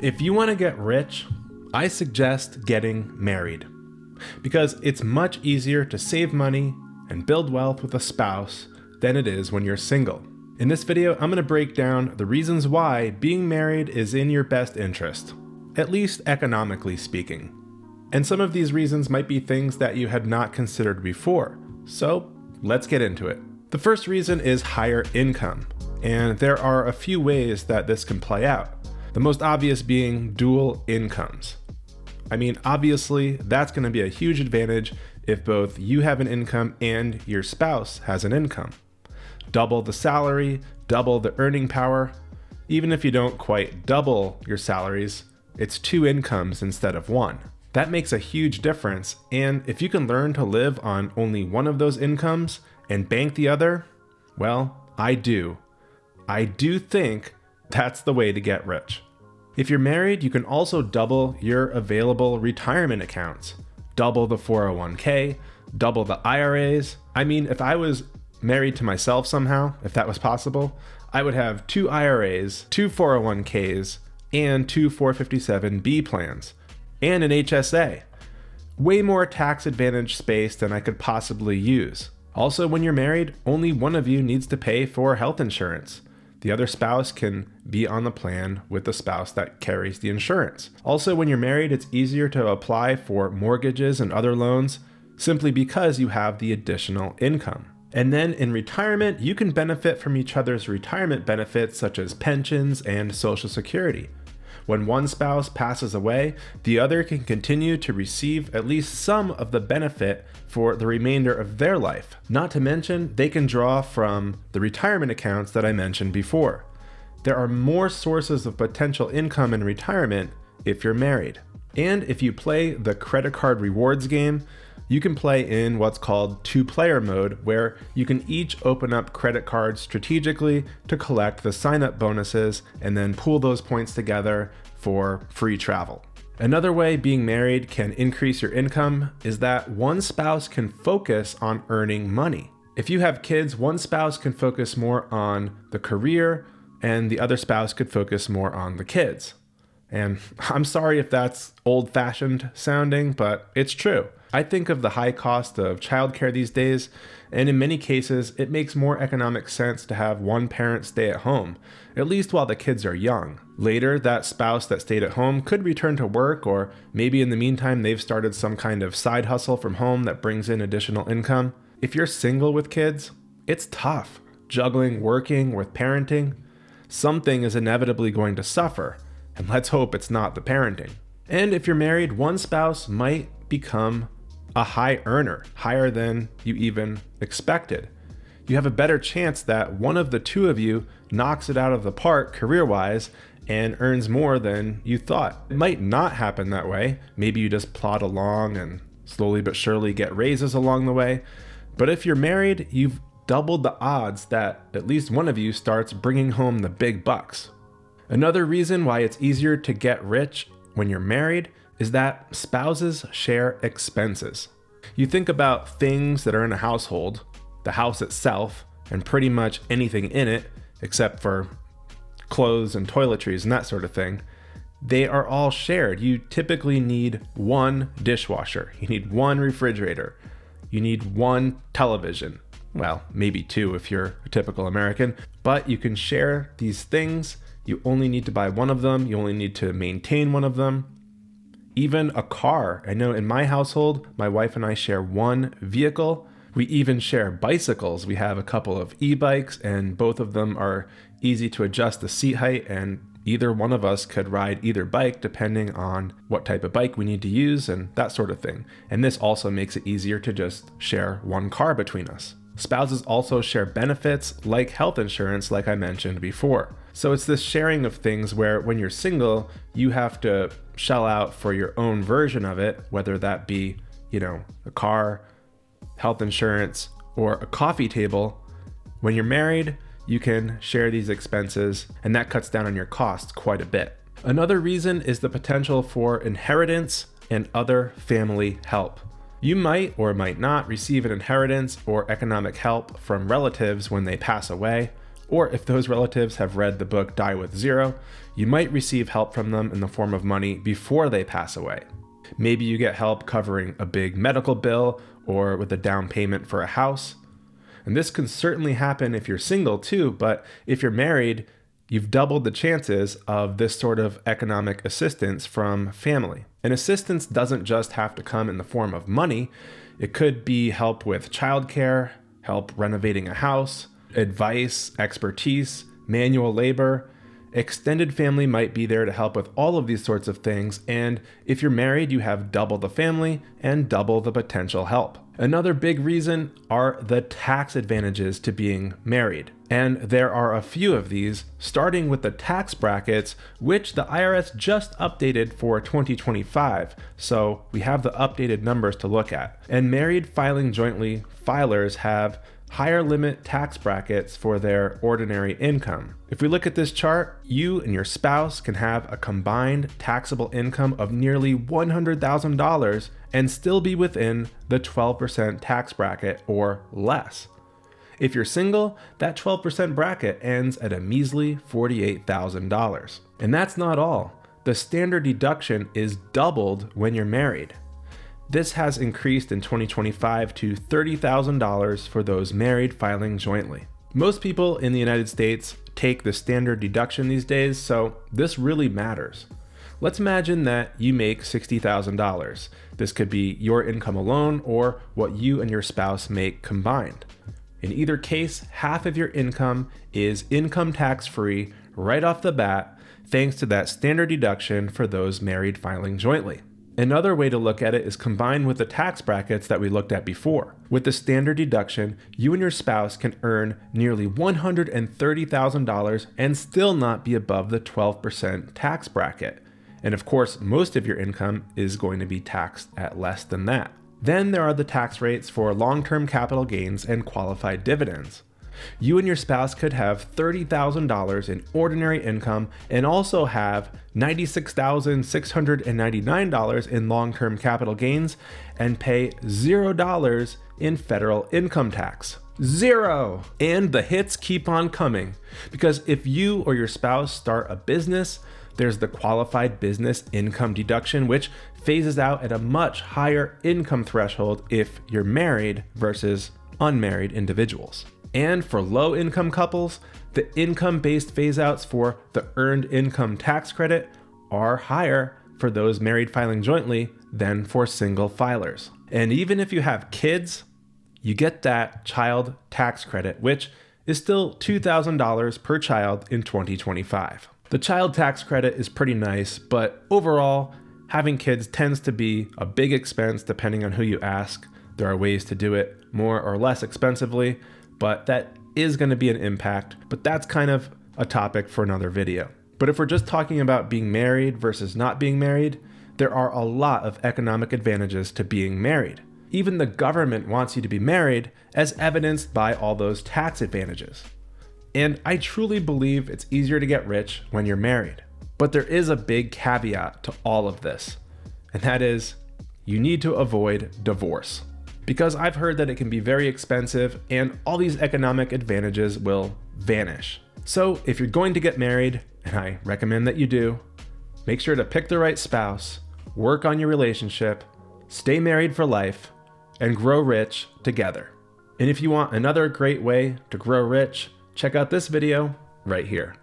If you want to get rich, I suggest getting married because it's much easier to save money and build wealth with a spouse than it is when you're single. In this video, I'm going to break down the reasons why being married is in your best interest, at least economically speaking. And some of these reasons might be things that you had not considered before. So let's get into it. The first reason is higher income, and there are a few ways that this can play out. The most obvious being dual incomes. I mean, obviously, that's going to be a huge advantage if both you have an income and your spouse has an income. Double the salary, double the earning power. Even if you don't quite double your salaries, it's 2 incomes instead of 1. That makes a huge difference, and if you can learn to live on only one of those incomes and bank the other, well, I do think that's the way to get rich. If you're married, you can also double your available retirement accounts. Double the 401k, double the IRAs. I mean, if I was married to myself somehow, if that was possible, I would have 2 IRAs, 2 401ks, and 2 457b plans, and an HSA. Way more tax advantage space than I could possibly use. Also, when you're married, only one of you needs to pay for health insurance. The other spouse can be on the plan with the spouse that carries the insurance. Also, when you're married, it's easier to apply for mortgages and other loans simply because you have the additional income. And then in retirement, you can benefit from each other's retirement benefits such as pensions and Social Security. When one spouse passes away, the other can continue to receive at least some of the benefit for the remainder of their life. Not to mention, they can draw from the retirement accounts that I mentioned before. There are more sources of potential income in retirement if you're married. And if you play the credit card rewards game, you can play in what's called 2-player mode, where you can each open up credit cards strategically to collect the sign-up bonuses and then pool those points together for free travel. Another way being married can increase your income is that one spouse can focus on earning money. If you have kids, one spouse can focus more on the career and the other spouse could focus more on the kids. And I'm sorry if that's old-fashioned sounding, but it's true. I think of the high cost of childcare these days, and in many cases, it makes more economic sense to have one parent stay at home, at least while the kids are young. Later, that spouse that stayed at home could return to work, or maybe in the meantime, they've started some kind of side hustle from home that brings in additional income. If you're single with kids, it's tough. Juggling working with parenting, something is inevitably going to suffer, and let's hope it's not the parenting. And if you're married, one spouse might become a high earner, higher than you even expected. You have a better chance that one of the two of you knocks it out of the park career-wise and earns more than you thought. It might not happen that way. Maybe you just plod along and slowly but surely get raises along the way. But if you're married, you've doubled the odds that at least one of you starts bringing home the big bucks. Another reason why it's easier to get rich when you're married is that spouses share expenses. You think about things that are in a household, the house itself, and pretty much anything in it, except for clothes and toiletries and that sort of thing. They are all shared. You typically need one dishwasher. You need one refrigerator. You need one television. Well, maybe 2 if you're a typical American, but you can share these things. You only need to buy one of them. You only need to maintain one of them. Even a car. I know in my household, my wife and I share one vehicle. We even share bicycles. We have a couple of e-bikes, and both of them are easy to adjust the seat height, and either one of us could ride either bike depending on what type of bike we need to use and that sort of thing. And this also makes it easier to just share one car between us. Spouses also share benefits like health insurance, like I mentioned before. So it's this sharing of things where when you're single, you have to shell out for your own version of it, whether that be, a car, health insurance, or a coffee table. When you're married, you can share these expenses, and that cuts down on your costs quite a bit. Another reason is the potential for inheritance and other family help. You might or might not receive an inheritance or economic help from relatives when they pass away, Or if those relatives have read the book Die with Zero, you might receive help from them in the form of money before they pass away. Maybe you get help covering a big medical bill or with a down payment for a house. And this can certainly happen if you're single too, but if you're married, you've doubled the chances of this sort of economic assistance from family. And assistance doesn't just have to come in the form of money. It could be help with childcare, help renovating a house, advice, expertise, manual labor. Extended family might be there to help with all of these sorts of things, and if you're married, you have double the family and double the potential help. Another big reason are the tax advantages to being married. And there are a few of these, starting with the tax brackets, which the IRS just updated for 2025. So we have the updated numbers to look at. And married filing jointly filers have higher limit tax brackets for their ordinary income. If we look at this chart, you and your spouse can have a combined taxable income of nearly $100,000 and still be within the 12% tax bracket or less. If you're single, that 12% bracket ends at a measly $48,000. And that's not all. The standard deduction is doubled when you're married. This has increased in 2025 to $30,000 for those married filing jointly. Most people in the United States take the standard deduction these days, so this really matters. Let's imagine that you make $60,000. This could be your income alone or what you and your spouse make combined. In either case, half of your income is income tax-free right off the bat, thanks to that standard deduction for those married filing jointly. Another way to look at it is combined with the tax brackets that we looked at before. With the standard deduction, you and your spouse can earn nearly $130,000 and still not be above the 12% tax bracket. And of course, most of your income is going to be taxed at less than that. Then there are the tax rates for long-term capital gains and qualified dividends. You and your spouse could have $30,000 in ordinary income and also have $96,699 in long-term capital gains and pay $0 in federal income tax. Zero! And the hits keep on coming, because if you or your spouse start a business, there's the qualified business income deduction, which phases out at a much higher income threshold if you're married versus unmarried individuals. And for low-income couples, the income-based phase-outs for the earned income tax credit are higher for those married filing jointly than for single filers. And even if you have kids, you get that child tax credit, which is still $2,000 per child in 2025. The child tax credit is pretty nice, but overall, having kids tends to be a big expense depending on who you ask. There are ways to do it more or less expensively, but that is going to be an impact, but that's kind of a topic for another video. But if we're just talking about being married versus not being married, there are a lot of economic advantages to being married. Even the government wants you to be married, as evidenced by all those tax advantages. And I truly believe it's easier to get rich when you're married. But there is a big caveat to all of this, and that is you need to avoid divorce. Because I've heard that it can be very expensive and all these economic advantages will vanish. So if you're going to get married, and I recommend that you do, make sure to pick the right spouse, work on your relationship, stay married for life, and grow rich together. And if you want another great way to grow rich, check out this video right here.